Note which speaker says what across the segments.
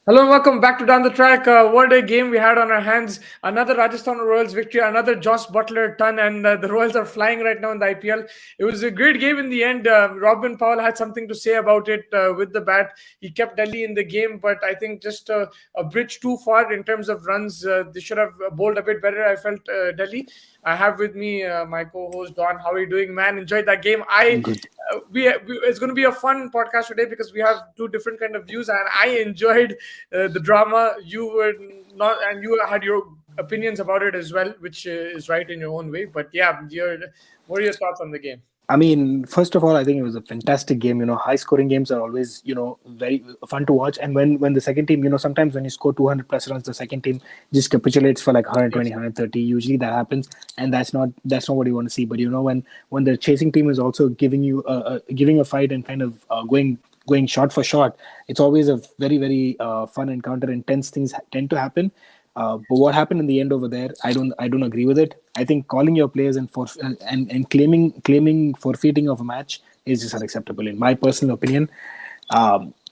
Speaker 1: Hello and welcome back to Down the Track. What a game we had on our hands. Another Rajasthan Royals victory, another Josh Butler ton, and the Royals are flying right now in the IPL. It was a great game in the end. Robin Powell had something to say about it with the bat. He kept Delhi in the game, but I think just a bridge too far in terms of runs. They should have bowled a bit better, I felt, Delhi. I have with me my co-host Don. How are you doing, man? Enjoyed that game.
Speaker 2: Good.
Speaker 1: It's going to be a fun podcast today because we have two different kind of views, and I enjoyed the drama. You were not, and you had your opinions about it as well, which is right in your own way. But yeah, what are your thoughts on the game?
Speaker 2: I mean, first of all, I think it was a fantastic game. High scoring games are always, very fun to watch. And when the second team, sometimes when you score 200 plus runs, the second team just capitulates for like 120,
Speaker 1: Yes.
Speaker 2: 130. Usually that happens, and that's not what you want to see. But when the chasing team is also giving a fight and kind of going shot for shot, it's always a very very fun encounter. Intense things tend to happen. But what happened in the end over there, I don't agree with it. I think calling your players and claiming forfeiting of a match is just unacceptable in my personal opinion.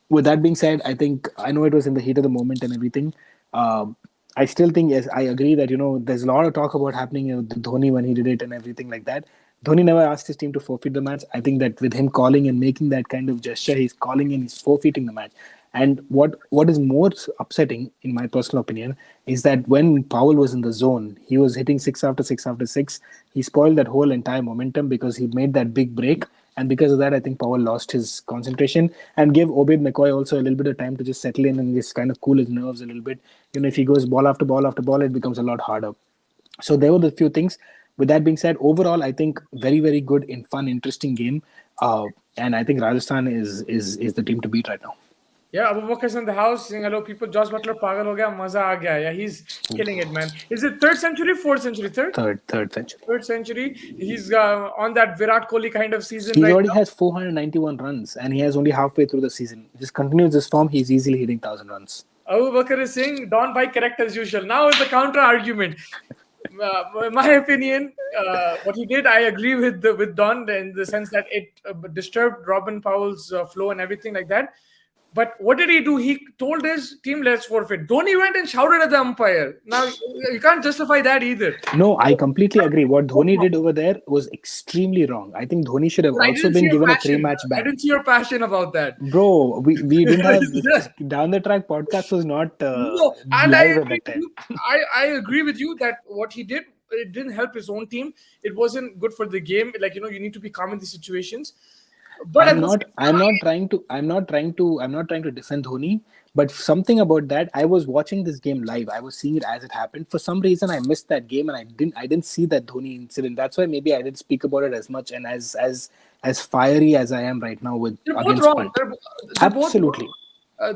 Speaker 2: With that being said, I think I know it was in the heat of the moment and everything. I still think, yes, I agree that there's a lot of talk about happening with Dhoni when he did it and everything like that. Dhoni never asked his team to forfeit the match. I think that with him calling and making that kind of gesture, he's calling and he's forfeiting the match. And what is more upsetting, in my personal opinion, is that when Powell was in the zone, he was hitting six after six after six. He spoiled that whole entire momentum because he made that big break. And because of that, I think Powell lost his concentration and gave Obed McCoy also a little bit of time to just settle in and just kind of cool his nerves a little bit. If he goes ball after ball after ball, it becomes a lot harder. So there were the few things. With that being said, overall, I think very, very good and fun, interesting game. And I think Rajasthan is the team to beat right now.
Speaker 1: Yeah, Abu Bakar's in the house saying hello, people. Josh Butler, pagal ho gaya, maza aa gaya. Yeah, he's killing it, man. Is it third century, fourth century, third?
Speaker 2: Third century.
Speaker 1: Third century. He's on that Virat Kohli kind of season
Speaker 2: He
Speaker 1: right
Speaker 2: already
Speaker 1: now.
Speaker 2: has 491 runs, and he has only halfway through the season. Just continues this form, he's easily hitting 1,000 runs.
Speaker 1: Abu Bakr is saying, Don Bhai correct as usual. Now is the counter argument. In my opinion, what he did, I agree with Don in the sense that it disturbed Robin Powell's flow and everything like that. But what did he do? He told his team, let's forfeit. Dhoni went and shouted at the umpire. Now, you can't justify that either.
Speaker 2: No, I completely agree. What Dhoni did over there was extremely wrong. I think Dhoni should have
Speaker 1: I
Speaker 2: also
Speaker 1: didn't see
Speaker 2: been
Speaker 1: your
Speaker 2: given a
Speaker 1: passion.
Speaker 2: three-match
Speaker 1: I
Speaker 2: ban.
Speaker 1: didn't see your passion about that.
Speaker 2: Bro, we didn't have down the track podcast was not
Speaker 1: No, and I
Speaker 2: live at
Speaker 1: agree
Speaker 2: that
Speaker 1: with
Speaker 2: time.
Speaker 1: you. I agree with you that what he did, it didn't help his own team. It wasn't good for the game. Like, you need to be calm in these situations. But at
Speaker 2: I'm
Speaker 1: the
Speaker 2: not
Speaker 1: same
Speaker 2: I'm
Speaker 1: time,
Speaker 2: not trying to defend Dhoni, but something about that, I was watching this game live. I was seeing it as it happened. For some reason I missed that game and I didn't see that Dhoni incident. That's why maybe I didn't speak about it as much and as fiery as I am right now with
Speaker 1: they're both
Speaker 2: against
Speaker 1: wrong.
Speaker 2: Punt.
Speaker 1: They're both wrong.
Speaker 2: Absolutely.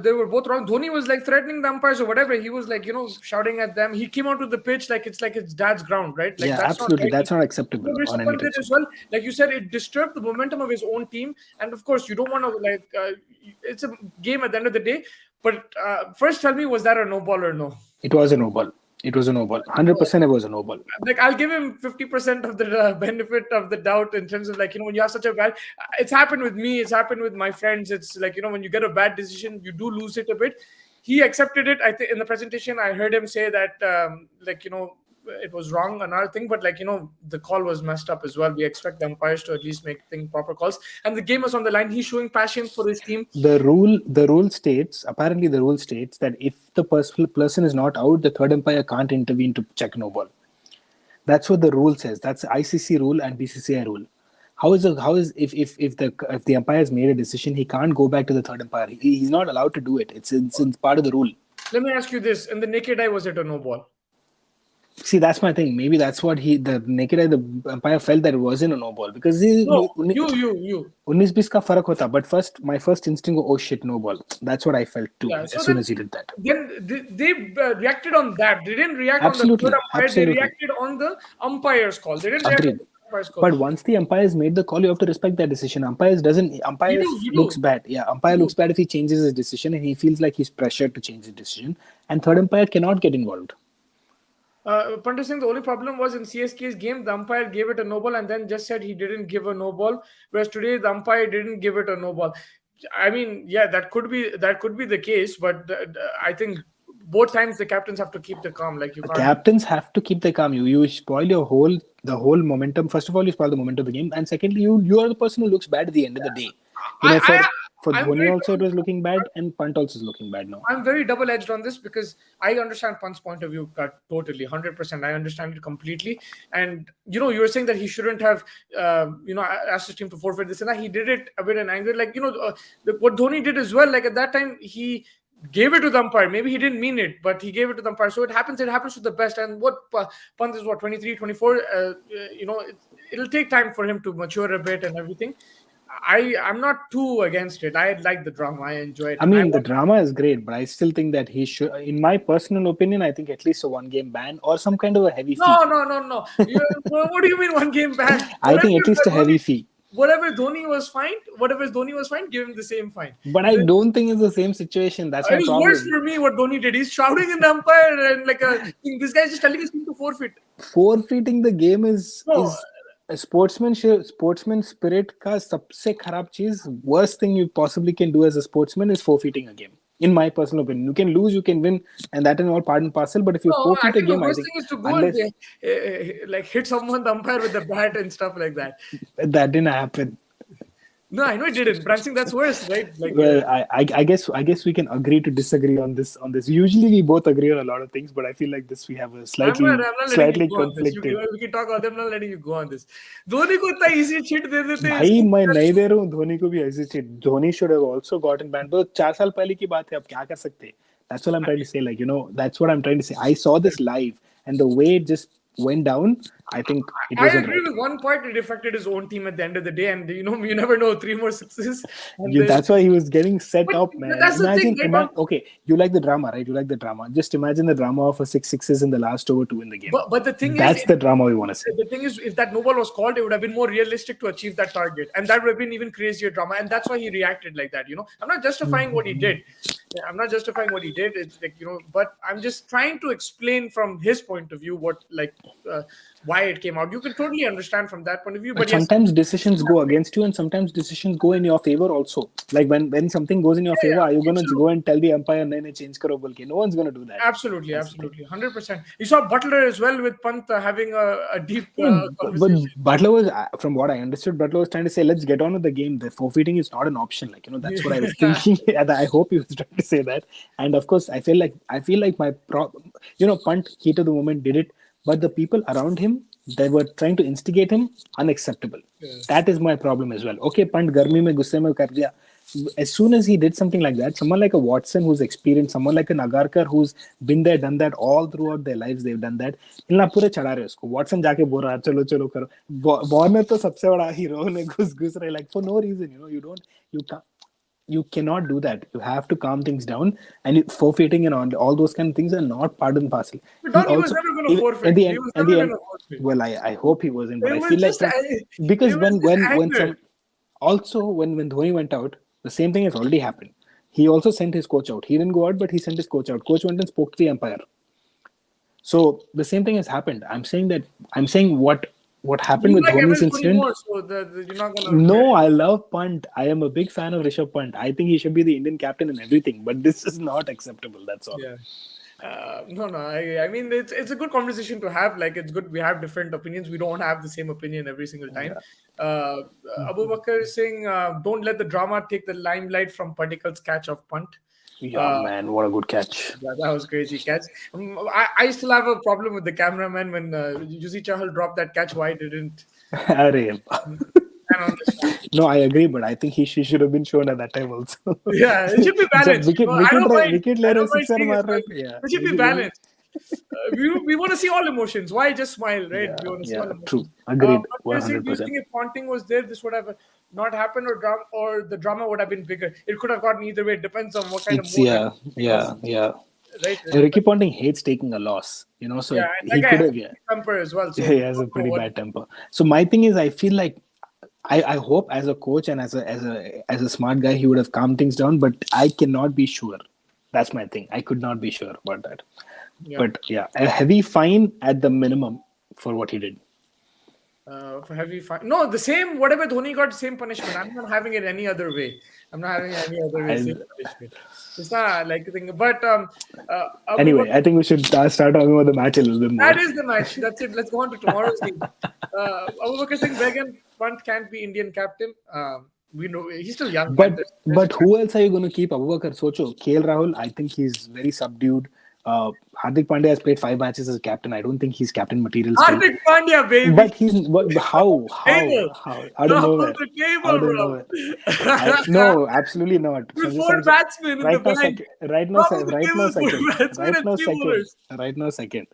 Speaker 1: They were both wrong. Dhoni was like threatening the umpires or whatever. He was like, shouting at them. He came onto the pitch like it's dad's ground, right? Like
Speaker 2: Yeah,
Speaker 1: that's not
Speaker 2: absolutely.
Speaker 1: right.
Speaker 2: That's not acceptable on any
Speaker 1: Rishabh did
Speaker 2: terms.
Speaker 1: as well. Like you said, it disturbed the momentum of his own team. And of course, you don't want to it's a game at the end of the day. But first, tell me, was that a no ball or no?
Speaker 2: It was a no ball. It was a no ball. 100% it was a no ball.
Speaker 1: Like I'll give him 50% of the benefit of the doubt in terms of like when you have such a bad. It's happened with me. It's happened with my friends. It's like when you get a bad decision, you do lose it a bit. He accepted it. I think in the presentation, I heard him say that it was wrong, another thing, but the call was messed up as well. We expect the umpires to at least make proper calls, and the game was on the line. He's showing passion for his team.
Speaker 2: The rule states that if the person is not out, the third umpire can't intervene to check no ball. That's what the rule says. That's the ICC rule and BCCI rule. How is if the umpire has made a decision, he can't go back to the third umpire. He's not allowed to do it. It's part of the rule.
Speaker 1: Let me ask you this: in the naked eye, was it a no ball?
Speaker 2: See, that's my thing. Maybe that's what the naked eye, the umpire felt that it wasn't a no ball because
Speaker 1: No, you.
Speaker 2: 19-20 का फर्क होता. But my first instinct was, oh shit, no ball. That's what I felt too
Speaker 1: Yeah. So
Speaker 2: as soon
Speaker 1: then,
Speaker 2: as he did that.
Speaker 1: they reacted on that. They didn't react on the third
Speaker 2: Absolutely,
Speaker 1: umpire. They
Speaker 2: absolutely.
Speaker 1: reacted on the umpire's call. They didn't react on
Speaker 2: Agreed.
Speaker 1: the umpire's call.
Speaker 2: But once the umpires made the call, you have to respect that decision. Umpire
Speaker 1: You
Speaker 2: looks
Speaker 1: do.
Speaker 2: bad. Yeah, umpire looks bad if he changes his decision and he feels like he's pressured to change his decision. And third umpire cannot get involved.
Speaker 1: Pandit Singh, the only problem was in CSK's game, the umpire gave it a no ball and then just said he didn't give a no ball. Whereas today, the umpire didn't give it a no ball. I mean, yeah, that could be the case, but I think both times the captains have to keep the calm. Like you can't.
Speaker 2: Captains have to keep the calm. You spoil the whole momentum. First of all, you spoil the momentum of the game, and secondly, you are the person who looks bad at the end of the day.
Speaker 1: I,
Speaker 2: For
Speaker 1: I'm
Speaker 2: Dhoni
Speaker 1: very
Speaker 2: also it was looking bad, and Pant also is looking bad now.
Speaker 1: I'm very double-edged on this because I understand Pant's point of view totally, 100%. I understand it completely. And you were saying that he shouldn't have, asked his team to forfeit this and that. He did it a bit in anger, like what Dhoni did as well. Like at that time, he gave it to the umpire. Maybe he didn't mean it, but he gave it to the umpire. So it happens. It happens to the best. And what Pant is, what, 23, 24. It'll take time for him to mature a bit and everything. I'm not too against it. I like the drama. I enjoy it.
Speaker 2: I
Speaker 1: And
Speaker 2: mean, the drama is great, but I still think that he should, in my personal opinion, I think at least a one game ban or some kind of a heavy fee.
Speaker 1: No. What do you mean one game ban?
Speaker 2: I think at least a heavy fee.
Speaker 1: Whatever Dhoni was fined, give him the same fine.
Speaker 2: But I don't think it's the same situation. That's
Speaker 1: It
Speaker 2: my
Speaker 1: was
Speaker 2: problem.
Speaker 1: worse for me what Dhoni did. He's shouting in the umpire and this guy's just telling his team to forfeit.
Speaker 2: Forfeiting the game is
Speaker 1: No.
Speaker 2: a sportsman spirit ka sabse kharab cheez, worst thing you possibly can do as a sportsman is forfeiting a game. In my personal opinion, you can lose, you can win, and that is all part and parcel. But if you
Speaker 1: No, I
Speaker 2: forfeit a
Speaker 1: think the
Speaker 2: game, I
Speaker 1: worst
Speaker 2: think
Speaker 1: thing is to go and hit someone, the umpire, with the bat and stuff like that.
Speaker 2: that didn't happen.
Speaker 1: No, I know it didn't. But I'm saying that's worse, right?
Speaker 2: Well, I guess we can agree to disagree on this. Usually we both agree on a lot of things, but I feel like this we have a
Speaker 1: I'm not letting
Speaker 2: slightly
Speaker 1: you go on this.
Speaker 2: conflicted.
Speaker 1: We can talk about them. I'm not letting you go on this. Dhoni को इतना easy shit दे देते हैं.
Speaker 2: भाई मैं नहीं दे रहा हूँ धोनी को भी ऐसे चीज. Dhoni should have also gotten banned. तो 4 साल पहले की बात है, अब क्या कर सकते हैं? That's what I'm trying to say. That's what I'm trying to say. I saw this live, and the way it just went down, I think it
Speaker 1: I
Speaker 2: wasn't
Speaker 1: agree
Speaker 2: right.
Speaker 1: with one part. It affected his own team at the end of the day, and you never know, 3 more sixes.
Speaker 2: That's why he was getting set
Speaker 1: But
Speaker 2: up, man.
Speaker 1: that's the thing, right?
Speaker 2: Okay, you like the drama, right? You like the drama. Just imagine the drama of a 6 sixes in the last over to win the game.
Speaker 1: But the thing
Speaker 2: that's
Speaker 1: is,
Speaker 2: the drama we want to see.
Speaker 1: The thing is, if that no ball was called, it would have been more realistic to achieve that target, and that would have been even crazier drama. And that's why he reacted like that. I'm not justifying what he did. I'm not justifying what he did. It's but I'm just trying to explain from his point of view why it came out. You can totally understand from that point of view. But
Speaker 2: sometimes decisions go against you, and sometimes decisions go in your favor also. Like when something goes in your favor, are you going to go and tell the umpire, "Nahin, change karo bolke"? No one's going to do that.
Speaker 1: Absolutely, 100%. You saw Butler as well with Pant having a deep conversation.
Speaker 2: But Butler was, from what I understood, Butler was trying to say, let's get on with the game. The forfeiting is not an option. That's what I was thinking. And I hope he was trying to say that. And of course, I feel like my problem, Pant, heat of the moment, did it. But the people around him, they were trying to instigate him, unacceptable. Yeah. That is my problem as well. Okay, Pant garmi mein gusse mein kar diya. As soon as he did something like that, someone like a Watson who's experienced, someone like a Nagarkar who's been there, done that all throughout their lives, they've done that. इनला पूरे चढ़ा रहे उसको. Watson जाके बोल रहा है चलो करो. Warner तो सबसे बड़ा हीरो ने घुस रहे, like for no reason, you cannot do that. You have to calm things down, and forfeiting and all those kind of things are not part and parcel.
Speaker 1: But he was never going to forfeit.
Speaker 2: At the end, well, I hope he wasn't, but I feel like because when Dhoni went out, the same thing has already happened. He also sent his coach out. He didn't go out, but he sent his coach out. Coach went and spoke to the umpire. So the same thing has happened. I'm saying what happened with Dhoni's incident. No, I love Pant. I am a big fan of Rishabh Pant. I think he should be the Indian captain and everything, but this is not acceptable. That's all.
Speaker 1: Yeah. No. I mean, it's a good conversation to have. Like, it's good. We have different opinions. We don't have the same opinion every single time. Yeah. Abu Bakr is saying, don't let the drama take the limelight from Padikkal's catch of Pant.
Speaker 2: Yeah, man, what a good catch.
Speaker 1: Yeah, that was crazy catch. I still have a problem with the cameraman when Yuzi Chahal dropped that catch. Why didn't?
Speaker 2: No, I agree, but I think he should have been shown at that time also.
Speaker 1: Yeah, it should be balanced.
Speaker 2: It
Speaker 1: should be balanced. We want to see all emotions. Why just smile, right?
Speaker 2: Yeah,
Speaker 1: we want to see all emotions.
Speaker 2: True. Agreed.
Speaker 1: But do you think if Ponting was there, this would have not happened, or the drama would have been bigger? It could have gotten either way. It depends on what kind of mood.
Speaker 2: Yeah.
Speaker 1: Right.
Speaker 2: Ricky Ponting hates taking a loss, so he could have. Yeah,
Speaker 1: temper as well. So
Speaker 2: he has a pretty bad temper. So my thing is, I feel like I hope as a coach and as a smart guy, he would have calmed things down. But I cannot be sure. That's my thing. I could not be sure about that. Yeah. But yeah, a heavy fine at the minimum for what he did.
Speaker 1: For heavy fine. No, the same, whatever Dhoni got, same punishment. I'm not having it any other way. I'm not having it any other way,
Speaker 2: I,
Speaker 1: same punishment. It's not like a thing. But Abu
Speaker 2: anyway, I
Speaker 1: Bakr,
Speaker 2: think we should start talking about the match a little bit more.
Speaker 1: that is the match. That's it. Let's go on to tomorrow's game. Abu Bakr Singh Begum Pant can't be Indian captain. We know he's still young, man.
Speaker 2: But who else are you going to keep? Abubakar Socho, KL Rahul. I think he's very subdued. Hardik Pandya has played 5 matches as captain. I don't think he's captain material still.
Speaker 1: Hardik Pandya, baby.
Speaker 2: But how out of
Speaker 1: Top
Speaker 2: nowhere,
Speaker 1: of the table,
Speaker 2: out of
Speaker 1: bro.
Speaker 2: nowhere. No, absolutely not.
Speaker 1: With
Speaker 2: Sanjay
Speaker 1: 4
Speaker 2: Samson-
Speaker 1: batsmen in the
Speaker 2: right now,
Speaker 1: bank.
Speaker 2: right now,
Speaker 1: Top of the
Speaker 2: right
Speaker 1: table
Speaker 2: now,
Speaker 1: with 4
Speaker 2: second,
Speaker 1: batsmen and 3 bowlers.
Speaker 2: right now, second.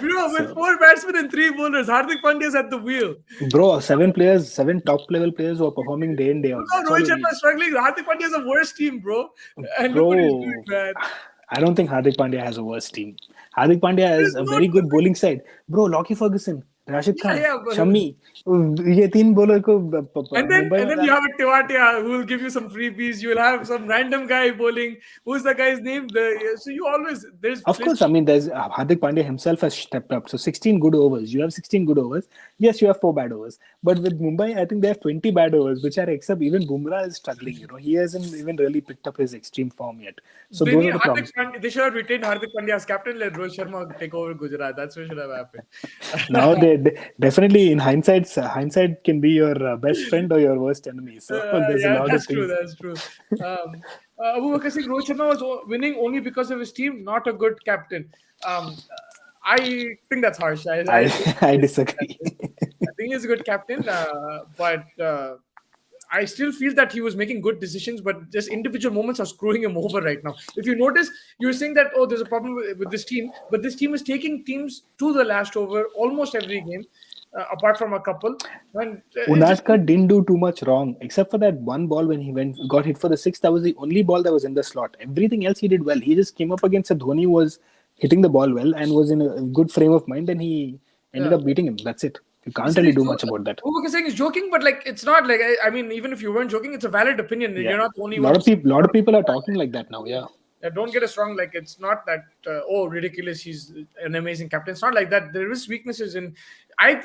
Speaker 1: Bro, with
Speaker 2: So-
Speaker 1: 4 batsmen and 3 bowlers, Hardik Pandya's at the wheel.
Speaker 2: Bro, 7 top level players who are performing day in day out.
Speaker 1: Look how
Speaker 2: That's all
Speaker 1: Rohit
Speaker 2: you
Speaker 1: Sharma
Speaker 2: need.
Speaker 1: is struggling. Hardik Pandya is the worst team, bro. And look
Speaker 2: Bro,
Speaker 1: what he's doing, man.
Speaker 2: I don't think Hardik Pandya has a worse team. Hardik Pandya has
Speaker 1: There's
Speaker 2: a
Speaker 1: no
Speaker 2: very good bowling side. Bro, Lockie Ferguson, Rashid Khan,
Speaker 1: yeah, but-
Speaker 2: Shami, ये 3 bowler को
Speaker 1: And then
Speaker 2: Mumbai
Speaker 1: you have a Tewatia who will give you some freebies. You will have some random guy bowling. Who's the guy's name? So you always there's
Speaker 2: Of course, I mean, there's Hardik Pandya himself has stepped up. So 16 good overs. You have 16 good overs. Yes, you have 4 bad overs. But with Mumbai, I think they have 20 bad overs, which are except even Bumrah is struggling. He hasn't even really picked up his extreme form yet. So those are the problems.
Speaker 1: They should have retained Hardik Pandya as captain. Let Rohit Sharma take over Gujarat. That's what should have happened.
Speaker 2: Now they definitely in hindsight can be your best friend or your worst enemy. So there's a lot of things.
Speaker 1: That's true. Abu Bakr Singh, Rohit Sharma was winning only because of his team, not a good captain. I think that's harsh.
Speaker 2: I disagree.
Speaker 1: I think he's a good captain, but I still feel that he was making good decisions, but just individual moments are screwing him over right now. If you notice, you were saying that, there's a problem with this team, but this team is taking teams to the last over almost every game, apart from a couple. And
Speaker 2: Unadkat didn't do too much wrong, except for that one ball when he got hit for the 6th. That was the only ball that was in the slot. Everything else he did well. He just came up against a Dhoni who was hitting the ball well and was in a good frame of mind, and he ended up beating him. That's it. You can't really do much about that.
Speaker 1: Who saying is joking, but like it's not like I mean, even if you weren't joking, it's a valid opinion.
Speaker 2: Yeah.
Speaker 1: You're not the only
Speaker 2: A
Speaker 1: one.
Speaker 2: lot of people are talking like that now. Yeah.
Speaker 1: Don't get us wrong. Like it's not that ridiculous. He's an amazing captain. It's not like that. There is weaknesses in.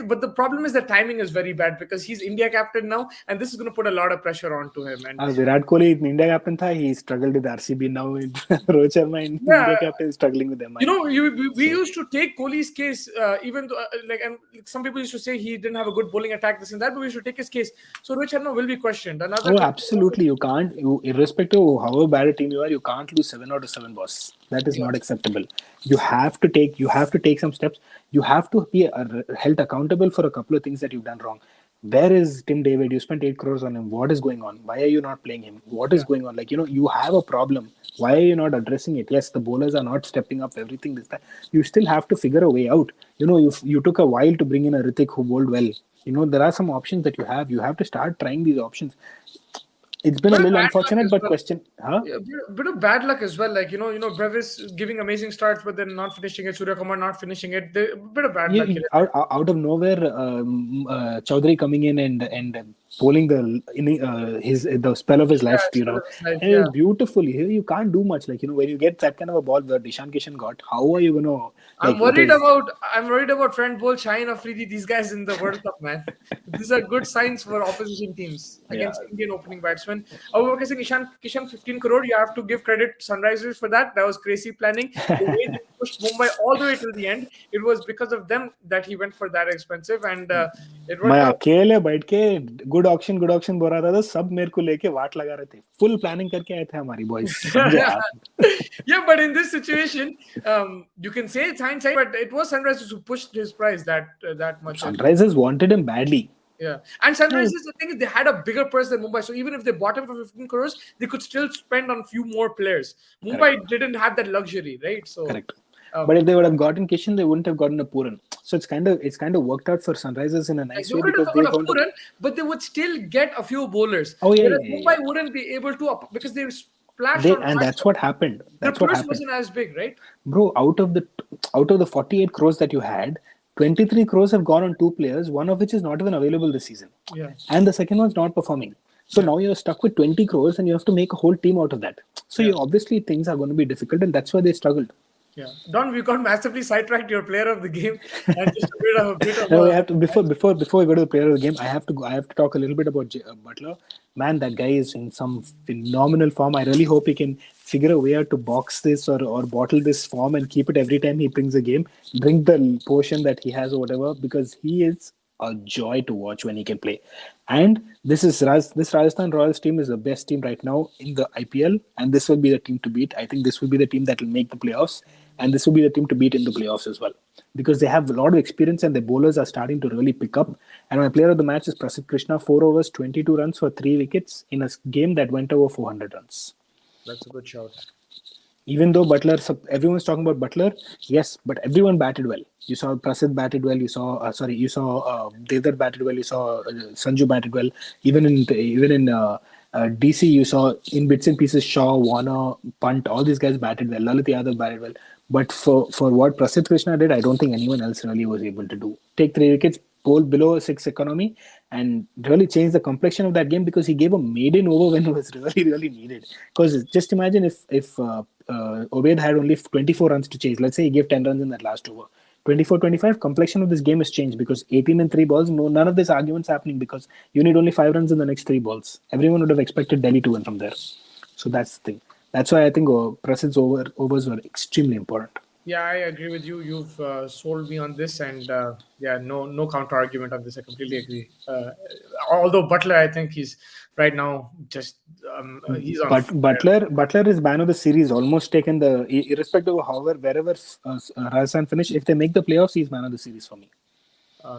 Speaker 1: But the problem is the timing is very bad because he's India captain now, and this is going to put a lot of pressure onto him. And
Speaker 2: Virat Kohli in India captain tha, he struggled with RCB. Now Rohit Sharma in India captain is struggling with them.
Speaker 1: We used to take Kohli's case, even though and some people used to say he didn't have a good bowling attack, this and that, but we should take his case. So Rohit Sharma will be questioned.
Speaker 2: Absolutely. You can't. Irrespective of however bad a team you are, you can't lose 7 out of 7, boss. That is not acceptable. You have to take some steps. You have to be held accountable for a couple of things that you've done wrong. Where is Tim David? You spent 8 crores on him. What is going on? Why are you not playing him? What is going on? Like, you have a problem. Why are you not addressing it? Yes, the bowlers are not stepping up, everything this time. You still have to figure a way out. You took a while to bring in a Ritik who bowled well. There are some options that you have. You have to start trying these options. It's been a little unfortunate, but question, huh?
Speaker 1: Yeah, a bit of bad luck as well. Like, Brevis giving amazing starts, but then not finishing it. Surya Kumar not finishing it. A bit of bad luck.
Speaker 2: Out of nowhere, Chaudhary coming in and bowling the spell of his life, beautifully. Here you can't do much. Like, when you get that kind of a ball where Dishan Kishan got, how are you going to...
Speaker 1: I'm worried about Trent Bolt, Shaheen Afridi, these guys in the World Cup, man. These are good signs for opposition teams against Indian opening batsmen. However, Kishan 15 crore, you have to give credit Sunrisers for that. That was crazy planning. The way they pushed Mumbai all the way till the end, it was because of them that he went for that expensive, and it worked out.
Speaker 2: अकेले बैठ के good auction बोल रहा था, सब मेरे को लेके वाट लगा रहे थे. Full planning करके आए थे हमारी boys.
Speaker 1: Yeah, but in this situation, you can say it's hindsight, but it was Sunrisers who pushed his price that much.
Speaker 2: Sunrisers wanted him badly.
Speaker 1: Yeah, and Sunrisers, the thing is, they had a bigger purse than Mumbai, so even if they bought him for 15 crores, they could still spend on few more players. Mumbai didn't have that luxury, right? So
Speaker 2: correct. But if they would have gotten Kishan, they wouldn't have gotten a Puran. So it's kind of worked out for Sunrisers in a nice way because they don't.
Speaker 1: Puran, but they would still get a few bowlers. Mumbai wouldn't be able to because they splashed.
Speaker 2: And that's what happened.
Speaker 1: That's what happened. The purse wasn't as big, right?
Speaker 2: Bro, out of the 48 crores that you had, 23 crores have gone on 2 players, one of which is not even available this season.
Speaker 1: Yeah.
Speaker 2: And the second one's not performing. So now you're stuck with 20 crores and you have to make a whole team out of that. So obviously things are going to be difficult, and that's why they struggled.
Speaker 1: Yeah, Don, we got massively sidetracked your player of the game, and just a bit of
Speaker 2: No, we
Speaker 1: a
Speaker 2: have to before we go to the player of the game. I have to talk a little bit about Butler. Man, that guy is in some phenomenal form. I really hope he can figure a way out to box this or bottle this form and keep it every time he brings a game. Bring the portion that he has or whatever, because he is a joy to watch when he can play. And this Rajasthan Royals team is the best team right now in the IPL, and this will be the team to beat. I think this will be the team that will make the playoffs, and this will be the team to beat in the playoffs as well, because they have a lot of experience and the bowlers are starting to really pick up. And my player of the match is Prasidh Krishna, 4 overs, 22 runs for 3 wickets in a game that went over 400 runs.
Speaker 1: That's a good shout.
Speaker 2: Even though Butler, everyone's talking about Butler, yes, but everyone batted well. You saw Prasidh batted well. You saw Devdutt batted well. You saw Sanju batted well. Even in DC, you saw in bits and pieces Shaw, Warner, Punt, all these guys batted well. Lalit Yadav batted well. But for what Prasidh Krishna did, I don't think anyone else really was able to do. Take 3 wickets, bowl below 6 economy, and really change the complexion of that game, because he gave a maiden over when it was really, really needed. Because just imagine if Obaid had only 24 runs to chase. Let's say he gave 10 runs in that last over. 24-25, complexion of this game has changed, because 18 and 3 balls, no, none of this argument's happening, because you need only 5 runs in the next 3 balls. Everyone would have expected Delhi to win from there. So that's the thing. That's why I think Prasid's overs were extremely important.
Speaker 1: Yeah, I agree with you. You've sold me on this, and yeah, no counter argument on this. I completely agree. Although Butler, I think he's right now just he's on
Speaker 2: But
Speaker 1: fire.
Speaker 2: Butler is man of the series, almost taken the irrespective of however wherever Rajasthan finish. If they make the playoffs, he's man of the series for me.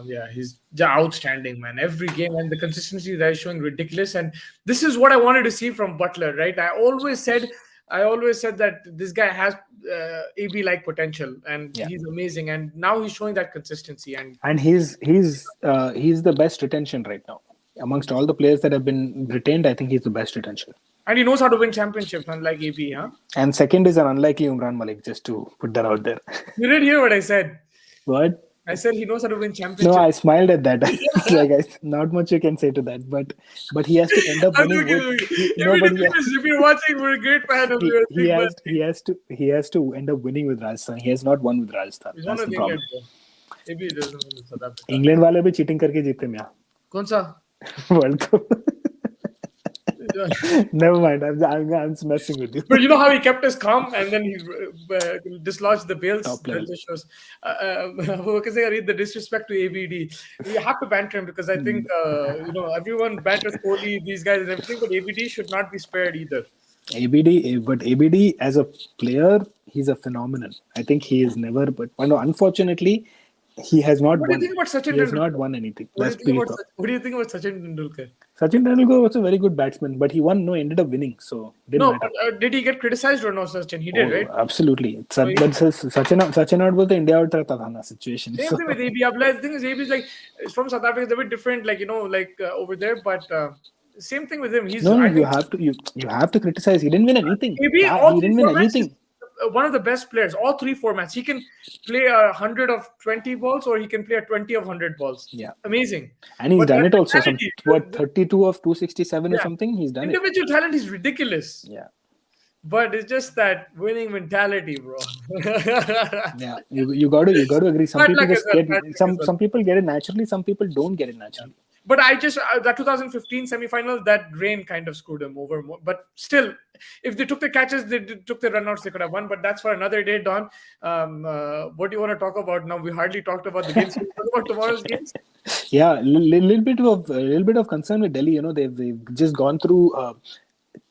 Speaker 1: Yeah, he's outstanding, man. Every game, and the consistency that is showing ridiculous. And this is what I wanted to see from Butler, right? I always said that this guy has AB like potential, and
Speaker 2: Yeah,
Speaker 1: he's amazing. And now he's showing that consistency. And
Speaker 2: and he's the best retention right now amongst all the players that have been retained. I think he's the best retention.
Speaker 1: he knows how to win championships, unlike AB, huh?
Speaker 2: And second is an unlikely Umran Malik. Just to put that out there.
Speaker 1: You didn't hear what I said.
Speaker 2: What?
Speaker 1: I said he knows how to win
Speaker 2: No,
Speaker 1: championships.
Speaker 2: I smiled at that. It's like not much you can say to that, but he has to end up
Speaker 1: I'm
Speaker 2: winning
Speaker 1: joking.
Speaker 2: with
Speaker 1: Give me the
Speaker 2: nobody.
Speaker 1: premise. If you're watching, we're a great fan of yours. Big man.
Speaker 2: He has to end up winning with Rajasthan. He has not won with Rajasthan.
Speaker 1: He's one
Speaker 2: That's
Speaker 1: of
Speaker 2: the
Speaker 1: the
Speaker 2: problem.
Speaker 1: England, bro. Maybe he doesn't win in South Africa.
Speaker 2: England वाले भी cheating करके जीते हैं यहाँ
Speaker 1: कौन सा?
Speaker 2: World cup Never mind. I'm messing with you.
Speaker 1: But you know how he kept us calm and then he dislodged the bails?
Speaker 2: Top
Speaker 1: That
Speaker 2: level.
Speaker 1: just shows. Because I read the disrespect to ABD. We have to banter him because I think, everyone banters Kohli, these guys and everything, but ABD should not be spared either.
Speaker 2: ABD as a player, he's a phenomenon. I think he is never, but no, unfortunately, he has not
Speaker 1: What do you
Speaker 2: won.
Speaker 1: think about Sachin
Speaker 2: He has
Speaker 1: Tendulkar?
Speaker 2: not won anything.
Speaker 1: What do
Speaker 2: Let's
Speaker 1: you think
Speaker 2: be
Speaker 1: about What do you think about Sachin Tendulkar?
Speaker 2: Sachin Tendulkar was a very good batsman, but he ended up winning, so didn't
Speaker 1: No,
Speaker 2: matter.
Speaker 1: did he get criticized or no, Sachin? He did, right?
Speaker 2: Absolutely. But Sachin out was the India out Thana situation.
Speaker 1: Same
Speaker 2: So.
Speaker 1: thing with AB. The thing is, AB is like it's from South Africa. It's a bit different, over there. But same thing with him.
Speaker 2: No,
Speaker 1: I
Speaker 2: you
Speaker 1: think
Speaker 2: have to you have to criticize. He didn't win anything.
Speaker 1: AB all
Speaker 2: He
Speaker 1: three
Speaker 2: didn't win
Speaker 1: formats is
Speaker 2: anything.
Speaker 1: one of the best players. All three formats. He can play 100 of 20 balls, or he can play a 20 of 100 balls.
Speaker 2: Yeah,
Speaker 1: Amazing.
Speaker 2: and he's
Speaker 1: But
Speaker 2: done
Speaker 1: that
Speaker 2: it also.
Speaker 1: mentality,
Speaker 2: 32 of 267 or
Speaker 1: yeah,
Speaker 2: something. He's done it.
Speaker 1: individual talent is ridiculous.
Speaker 2: Yeah,
Speaker 1: But it's just that winning mentality, bro.
Speaker 2: yeah. You got to agree. Some
Speaker 1: Bad
Speaker 2: people
Speaker 1: luck as
Speaker 2: just
Speaker 1: well,
Speaker 2: get
Speaker 1: bad luck as well.
Speaker 2: some people get it naturally. Some people don't get it naturally.
Speaker 1: But I just that 2015 semi-final, that rain kind of screwed them over. But still, if they took the catches, took the runouts, they could have won. But that's for another day, Don. What do you want to talk about now? We hardly talked about the games. Can we talk about tomorrow's games?
Speaker 2: Yeah, little bit of concern with Delhi. They've just gone through.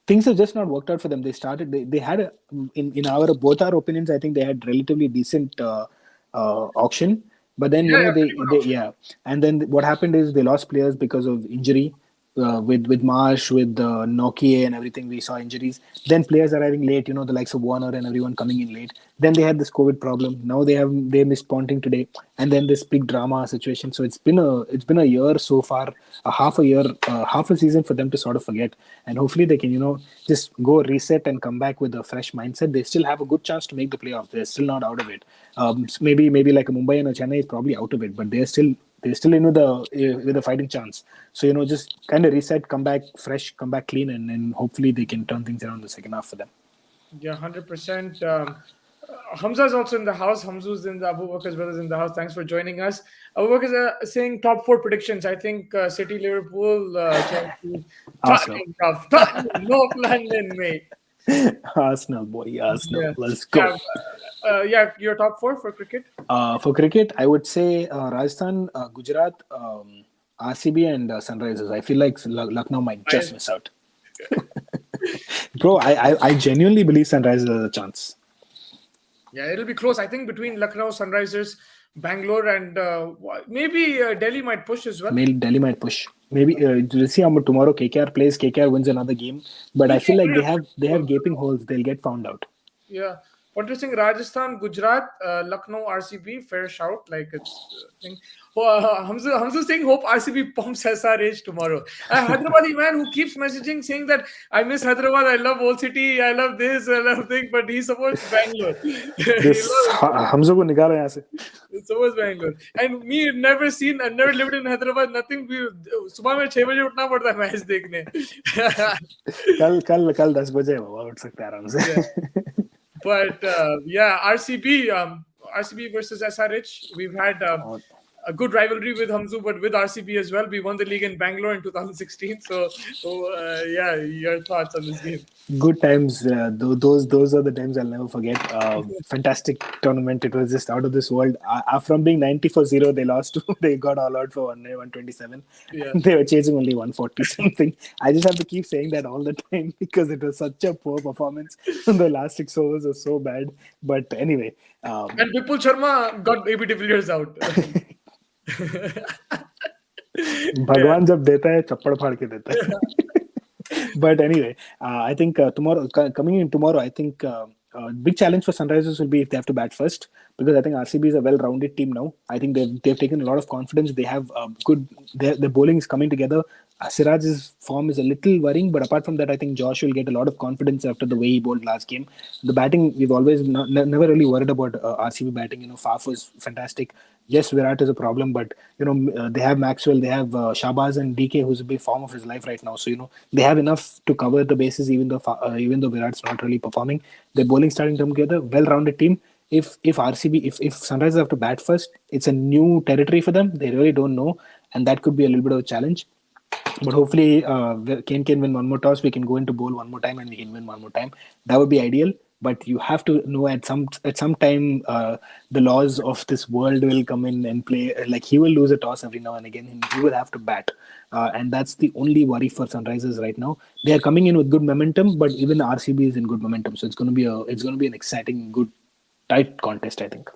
Speaker 2: Things have just not worked out for them. They had in our both our opinions, I think they had relatively decent auction, but then
Speaker 1: Yeah, pretty good option.
Speaker 2: and then what happened is they lost players because of injury. With Marsh, with Nokia and everything, we saw injuries. Then players arriving late, the likes of Warner and everyone coming in late. Then they had this COVID problem. Now they missed Ponting today, and then this big drama situation. So it's been a year so far, half a season for them to sort of forget, and hopefully they can just go reset and come back with a fresh mindset. They still have a good chance to make the playoffs. They're still not out of it. Maybe like a Mumbai and a Chennai is probably out of it, but they're still in with a fighting chance. So just kind of reset, come back fresh, come back clean, and hopefully they can turn things around in the second half for them.
Speaker 1: Yeah, 100%. Hamza is also in the house. Hamzu's in the Abu Bakar's brothers in the house. Thanks for joining us. Abu Bakar is saying top four predictions. I think City, Liverpool, Chelsea,
Speaker 2: Arsenal.
Speaker 1: Tottenham, tough. Tottenham, North London, mate.
Speaker 2: Arsenal, boy, Arsenal.
Speaker 1: Yeah,
Speaker 2: Let's
Speaker 1: yeah,
Speaker 2: go.
Speaker 1: yeah. Your top four for cricket.
Speaker 2: For cricket, I would say Rajasthan, Gujarat, RCB, and Sunrisers. I feel like Lucknow might just
Speaker 1: Nice.
Speaker 2: miss out. Bro, I genuinely believe Sunrisers has a chance.
Speaker 1: Yeah, it'll be close. I think between Lucknow, Sunrisers, Bangalore, and maybe Delhi might push as well.
Speaker 2: Maybe Delhi might push. Maybe we'll see how tomorrow KKR plays. KKR wins another game, but I feel like they have gaping holes. They'll get found out.
Speaker 1: Yeah. What do you think? Rajasthan, Gujarat, Lucknow, RCB, fair shout. Like it's thing. Oh, Hamza saying hope RCB pumps SRH tomorrow. Hyderabadi man who keeps messaging saying that I miss Hyderabad, I love Old City, I love this, I love thing, but he supports Bangalore. He
Speaker 2: This Hamza को निकालो यहाँ से.
Speaker 1: supports Bangalore. And me, I've never lived in Hyderabad, nothing. सुबह में 6 बजे उठना पड़ता है मैच देखने.
Speaker 2: कल 10 बजे बाबा उठ सकते हैं आराम से.
Speaker 1: But yeah, RCB versus SRH. We've had a good rivalry with Hamzu, but with RCB as well. We won the league in Bangalore in 2016. So yeah, your thoughts on this game?
Speaker 2: Good times. Those are the times I'll never forget. Fantastic tournament. It was just out of this world. From being 90-0, they lost. They got all out for 127.
Speaker 1: Yeah.
Speaker 2: They were chasing only 140 something. I just have to keep saying that all the time because it was such a poor performance. The last 6 overs was so bad. But anyway.
Speaker 1: And Vipul Sharma got AB de Villiers out.
Speaker 2: भगवान जब देता है चप्पड़ फाड़ के देता है. But anyway, I think coming in tomorrow, I think big challenge for Sunrisers will be if they have to bat first, because I think RCB is a well-rounded team now. I think they've taken a lot of confidence. They have good. Their bowling is coming together. Siraj's form is a little worrying, but apart from that, I think Josh will get a lot of confidence after the way he bowled last game. The batting, we've always never really worried about RCB batting. Faf was fantastic. Yes, Virat is a problem, but they have Maxwell, they have Shabazz and DK, who's a big form of his life right now. So they have enough to cover the bases, even though Virat's not really performing. Their bowling starting to come together, well-rounded team. If Sunrisers have to bat first, it's a new territory for them. They really don't know, and that could be a little bit of a challenge. But hopefully, Kane can win one more toss. We can go into bowl one more time, and we can win one more time. That would be ideal. But you have to know at some time the laws of this world will come in and play. Like he will lose a toss every now and again, and he will have to bat. And that's the only worry for Sunrisers right now. They are coming in with good momentum, but even RCB is in good momentum. So it's going to be an exciting, good, tight contest, I think.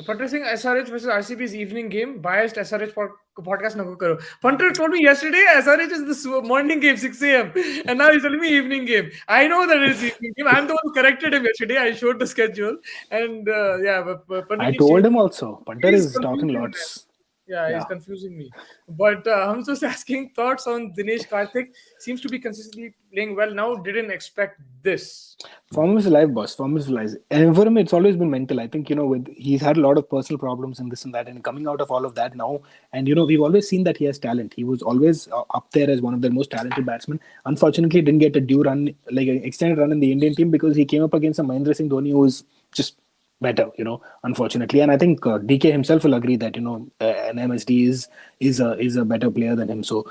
Speaker 1: Punter saying SRH versus RCB's evening game. Biased SRH podcast na karo. Punter told me yesterday SRH is this morning game 6 a.m. and now he's telling me evening game. I know that it's evening game. I'm the one who corrected him yesterday. I showed the schedule and but
Speaker 2: I told him also. Punter is talking lots.
Speaker 1: Yeah, he's confusing me. But I'm just asking thoughts on Dinesh Karthik. Seems to be consistently playing well now. Didn't expect this.
Speaker 2: Form is alive, boss. Form is alive. And for him, it's always been mental. I think, he's had a lot of personal problems and this and that, and coming out of all of that now. And, we've always seen that he has talent. He was always up there as one of the most talented batsmen. Unfortunately, didn't get a due run, like an extended run in the Indian team because he came up against a Mahendra Singh Dhoni who was just better, unfortunately. And I think DK himself will agree that, an MSD is a better player than him. So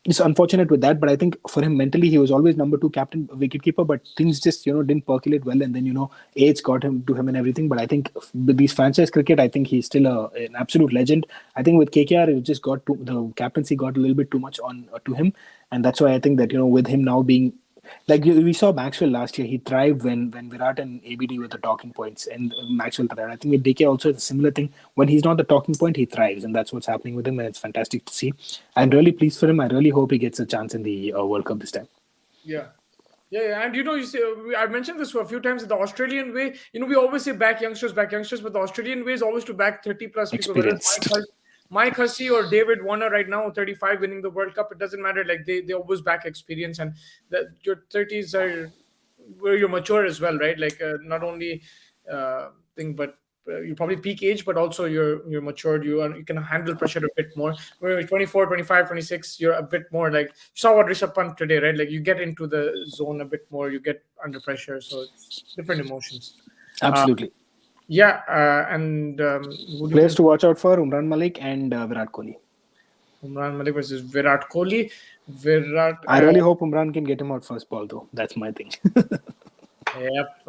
Speaker 2: it's unfortunate with that, but I think for him mentally, he was always number 2 captain, wicketkeeper, but things just, didn't percolate well. And then, age got him to him and everything. But I think with these franchise cricket, I think he's still an absolute legend. I think with KKR, it just the captaincy got a little bit too much on to him. And that's why I think that, with him now being, like we saw Maxwell last year, he thrived when Virat and ABD were the talking points, and Maxwell thrived. I think with DK also it's a similar thing. When he's not the talking point, he thrives, and that's what's happening with him, and it's fantastic to see. I'm really pleased for him. I really hope he gets a chance in the World Cup this time.
Speaker 1: Yeah. And you see, I mentioned this a few times. The Australian way, we always say back youngsters, but the Australian way is always to back 30 plus people. Mike Hussey or David Warner right now, 35, winning the World Cup. It doesn't matter. Like they always back experience, and your 30s are where you're mature as well, right? Like not only thing, but you probably peak age, but also you're matured. You can handle pressure a bit more. Where you're 24, 25, 26, you're a bit more like you saw what Rishabh Pant today, right? Like you get into the zone a bit more. You get under pressure, so it's different emotions.
Speaker 2: Absolutely.
Speaker 1: Yeah, and who do you
Speaker 2: Players
Speaker 1: think?
Speaker 2: to watch out for: Umran Malik and Virat Kohli.
Speaker 1: Umran Malik versus Virat Kohli. Virat,
Speaker 2: I really hope Umran can get him out first ball, though. That's my thing.
Speaker 1: yep.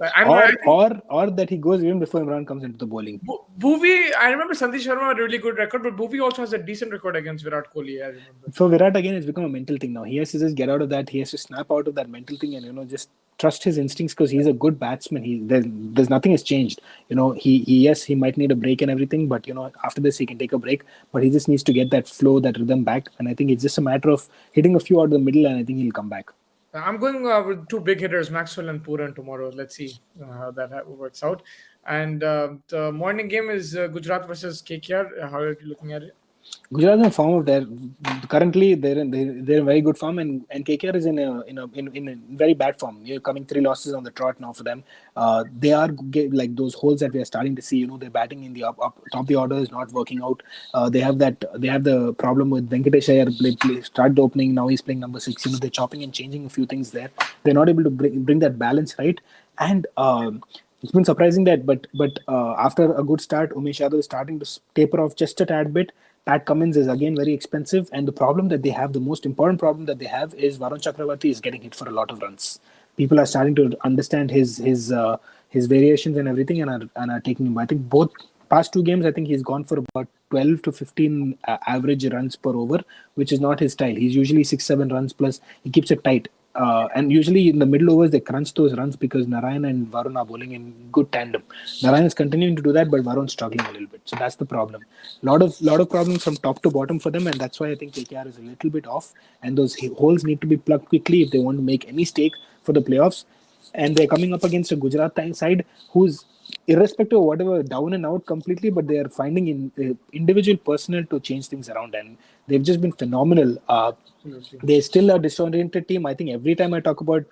Speaker 1: I think
Speaker 2: Or that he goes even before Imran comes into the bowling.
Speaker 1: Bhuvi, I remember Sandeep Sharma had a really good record, but Bhuvi also has a decent record against Virat Kohli, I remember.
Speaker 2: For Virat, again, it's become a mental thing now. He has to just get out of that. He has to snap out of that mental thing and just trust his instincts, because he's a good batsman. There's nothing has changed. Yes, he might need a break and everything, but after this he can take a break. But he just needs to get that flow, that rhythm back, and I think it's just a matter of hitting a few out of the middle, and I think he'll come back.
Speaker 1: I'm going with two big hitters, Maxwell and Puran, tomorrow. Let's see how that works out. And the morning game is Gujarat versus KKR. How are you looking at it?
Speaker 2: Gujarat is in form of their currently they're in very good form, and KKR is in a very bad form. You're coming 3 losses on the trot now for them. They are like those holes that we are starting to see. Their batting in the up top of the order is not working out. They have the problem with Venkatesh Iyer started opening, now he's playing number 6. They're chopping and changing a few things there. They're not able to bring that balance right, and it's been surprising that, but after a good start, Umesh Yadav is starting to taper off just a tad bit. Pat Cummins is again very expensive, and the problem that they have, the most important problem that they have, is Varun Chakravarti is getting hit for a lot of runs. People are starting to understand his variations and everything, and are taking him. I think both past 2 games, I think he's gone for about 12 to 15 average runs per over, which is not his style. He's usually 6-7 runs plus. He keeps it tight. And usually in the middle overs, they crunch those runs because Narayan and Varun are bowling in good tandem. Narayan is continuing to do that, but Varun's struggling a little bit. So that's the problem. Lot of problems from top to bottom for them, and that's why I think KKR is a little bit off. And those holes need to be plugged quickly if they want to make any stake for the playoffs. And they're coming up against a Gujarat side who's, irrespective of whatever, down and out completely, but they are finding individual personnel to change things around, and they've just been phenomenal.
Speaker 1: Absolutely.
Speaker 2: They're still a disoriented team. I think every time I talk about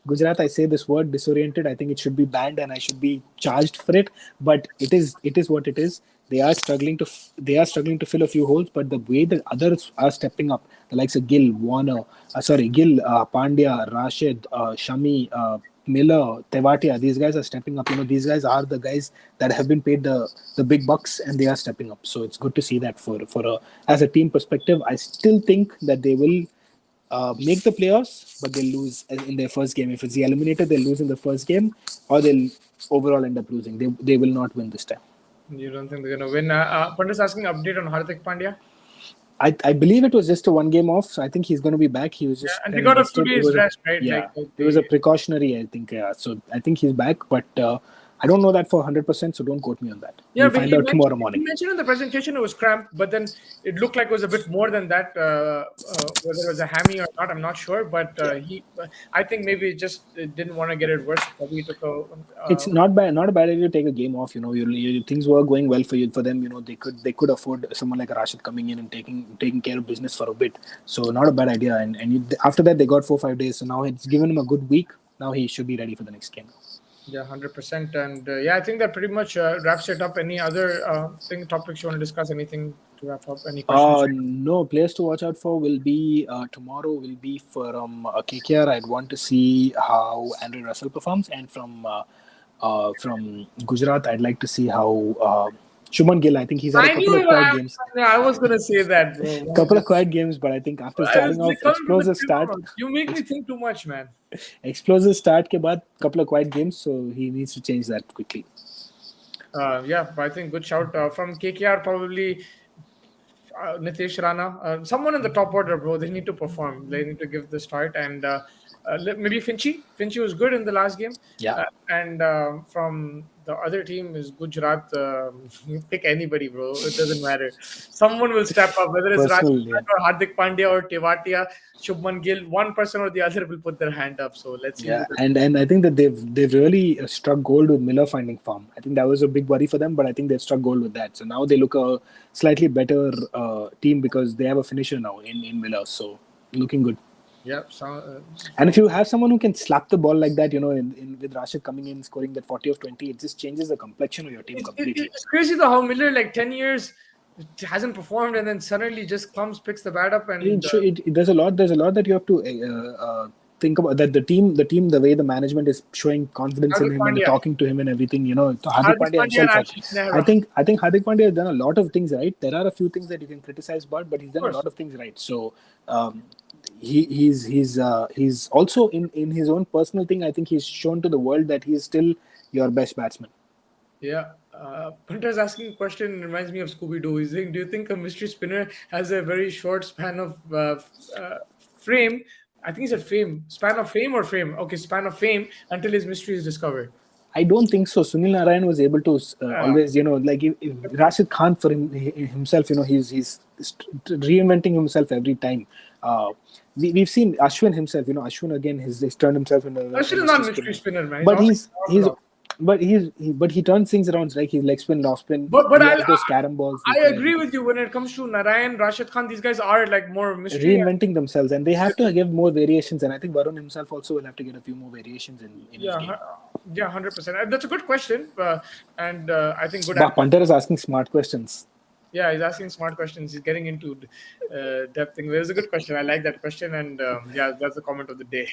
Speaker 2: Gujarat, I say this word disoriented. I think it should be banned and I should be charged for it. But it is what it is. They are struggling to fill a few holes, but the way that others are stepping up, the likes of Gill, Pandya, Rashid, Shami, Miller, Tewatia, these guys are stepping up. These guys are the guys that have been paid the big bucks, and they are stepping up. So it's good to see that as a team perspective. I still think that they will make the playoffs, but they'll lose in their first game. If it's the eliminator, they'll lose in the first game, or they'll overall end up losing. They will not win this time.
Speaker 1: You don't think they're going to win? Pandit's asking update on Hardik Pandya.
Speaker 2: I believe it was just a 1 game off, so I think he's going to be back. He was just
Speaker 1: And they got a 2 days rest, right?
Speaker 2: Yeah,
Speaker 1: Like
Speaker 2: it was a precautionary, I think. Yeah, so I think he's back, but I don't know that for 100%, so don't quote me on that.
Speaker 1: Yeah,
Speaker 2: We'll
Speaker 1: but
Speaker 2: find out tomorrow morning.
Speaker 1: he mentioned in the presentation it was cramped, but then it looked like it was a bit more than that. Whether it was a hammy or not, I'm not sure. But I think maybe it didn't want to get it worse. Probably took a.
Speaker 2: It's not a bad idea to take a game off. Things were going well for them. They could afford someone like Rashid coming in and taking care of business for a bit. So not a bad idea. And after that they got 4-5 days. So now it's given him a good week. Now he should be ready for the next game.
Speaker 1: Yeah, 100%. And I think that pretty much wraps it up. Any other topics you want to discuss? Anything to wrap up? Any questions?
Speaker 2: No, players to watch out for will be tomorrow. Will be from KKR. I'd want to see how Andre Russell performs, and from Gujarat, I'd like to see how Shubman Gill. I think he's had a couple of quiet games.
Speaker 1: I was gonna say that, bro.
Speaker 2: Couple of quiet games, but I think after starting off explosive start,
Speaker 1: you make me think too much, man.
Speaker 2: Explosive start ke baad, couple of quiet games, so he needs to change that quickly.
Speaker 1: But I think good shout from KKR, probably Nitesh Rana, someone in the top order, bro. They need to perform. They need to give the start, and maybe Finchi. Finchi was good in the last game.
Speaker 2: Yeah.
Speaker 1: And from the other team is Gujarat. You pick anybody, bro. It doesn't matter. Someone will step up, whether it's Rashid or Hardik Pandya or Tewatia, Shubman Gill. One person or the other will put their hand up. So let's see.
Speaker 2: Yeah, and I think that they've really struck gold with Miller finding form. I think that was a big worry for them, but I think they've struck gold with that. So now they look a slightly better team because they have a finisher now in Miller. So looking good.
Speaker 1: Yeah.
Speaker 2: And if you have someone who can slap the ball like that, with Rashid coming in, scoring that 40 of 20, it just changes the complexion of your team completely.
Speaker 1: It's crazy though how Miller, like 10 years, hasn't performed, and then suddenly just picks the bat up, and
Speaker 2: there's a lot that you have to think about that. The way the management is showing confidence in
Speaker 1: Hardik
Speaker 2: him and
Speaker 1: Pandya.
Speaker 2: talking to him and everything. Hardik
Speaker 1: Hardik
Speaker 2: Pandya
Speaker 1: Pandya and
Speaker 2: himself.
Speaker 1: Ashish Nehra.
Speaker 2: I think Hardik Pandya has done a lot of things right. There are a few things that you can criticize about, but he's done a lot of things right. So he's also in his own personal thing. I think he's shown to the world that he's still your best batsman.
Speaker 1: Yeah. Punter's asking a question, reminds me of Scooby-Doo. He's saying, do you think a mystery spinner has a very short span of frame? I think he said fame. Span of fame or frame? Okay, span of fame until his mystery is discovered.
Speaker 2: I don't think so. Sunil Narayan was able to always, like if Rashid Khan for himself, he's reinventing himself every time. We've seen Ashwin himself. Ashwin again has turned himself into.
Speaker 1: Ashwin is not a mystery spinner, man.
Speaker 2: But he turns things around, like his leg spin, off spin.
Speaker 1: But
Speaker 2: he has those carom balls.
Speaker 1: I agree with you when it comes to Narayan, Rashid Khan. These guys are like more mystery,
Speaker 2: reinventing themselves, and they have to give more variations. And I think Varun himself also will have to get a few more variations in his game.
Speaker 1: Yeah, 100%. That's a good question, and I think good.
Speaker 2: Punter is asking smart questions.
Speaker 1: Yeah, he's asking smart questions. He's getting into depth thing. There's a good question. I like that question, and that's the comment of the day.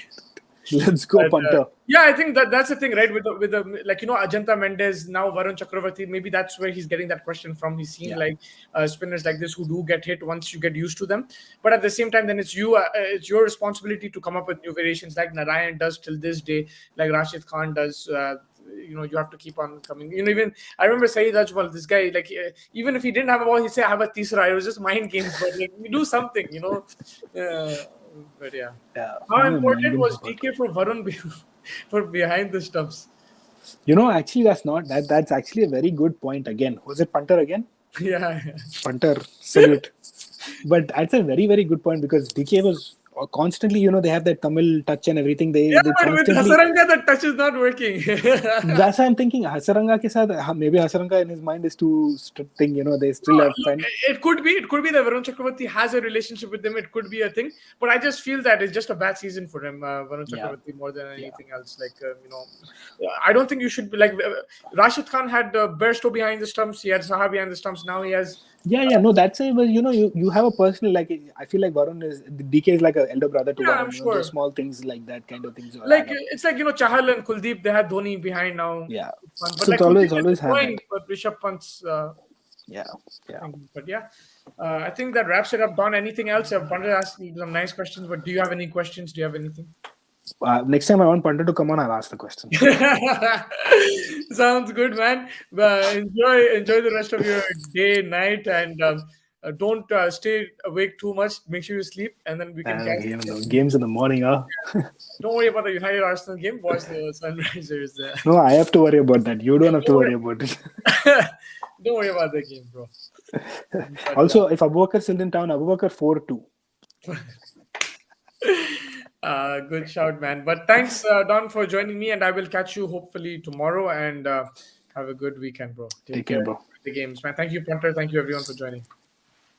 Speaker 2: Let's go, Punter.
Speaker 1: Yeah, I think that's the thing, right? With the like Ajanta Mendes, now Varun Chakravarti. Maybe that's where he's getting that question from. He's seen like spinners like this who do get hit once you get used to them. But at the same time, then it's your responsibility to come up with new variations, like Narayan does till this day, like Rashid Khan does. You have to keep on coming. Even I remember Saeed Ajmal, this guy, like even if he didn't have a ball, he'd say, "I have a tisra." It was just mind games, but like, you do something, But yeah. How important was DK for Varun for behind the stumps?
Speaker 2: Actually, that's actually a very good point. Again, was it Punter again?
Speaker 1: Yeah.
Speaker 2: Punter, salute. But that's a very, very good point, because DK was constantly, they have that Tamil touch and everything. They
Speaker 1: but with Hasaranga, the touch is not working.
Speaker 2: That's why I'm thinking Hasaranga ke saath, maybe Hasaranga in his mind is too strict thing. They still have fun.
Speaker 1: It could be that Varun Chakravarti has a relationship with them. It could be a thing, but I just feel that it's just a bad season for him, Varun Chakravarti, more than anything else. Like I don't think you should be like Rashid Khan had Bairstow behind the stumps. He had Saha behind the stumps. Now he has.
Speaker 2: No, that's it. But you have a personal, like, I feel like DK is like an elder brother to Varun.
Speaker 1: I'm sure.
Speaker 2: Those small things like that kind of things.
Speaker 1: Like it's like Chahal and Kuldeep, they had Dhoni behind now.
Speaker 2: Yeah,
Speaker 1: but
Speaker 2: so like, it's always happening.
Speaker 1: But Rishabh Pant's.
Speaker 2: Yeah.
Speaker 1: But yeah, I think that wraps it up. Don, anything else? Punter asked some nice questions, but do you have any questions? Do you have anything?
Speaker 2: Next time I want Punter to come on, I'll ask the question.
Speaker 1: Sounds good, man. Enjoy the rest of your day, night, and don't stay awake too much. Make sure you sleep, and then we can
Speaker 2: games in the morning.
Speaker 1: Don't worry about the United Arsenal game. Watch the Sunrisers.
Speaker 2: No, I have to worry about that. You don't have to worry about it.
Speaker 1: Don't worry about the game, bro.
Speaker 2: Also, if Abubakar's still in town, Abubakar 4-2.
Speaker 1: Good shout, man. But thanks, Don, for joining me, and I will catch you hopefully tomorrow. And have a good weekend, bro.
Speaker 2: Take care, bro.
Speaker 1: The games, man. Thank you, Punter. Thank you, everyone, for joining.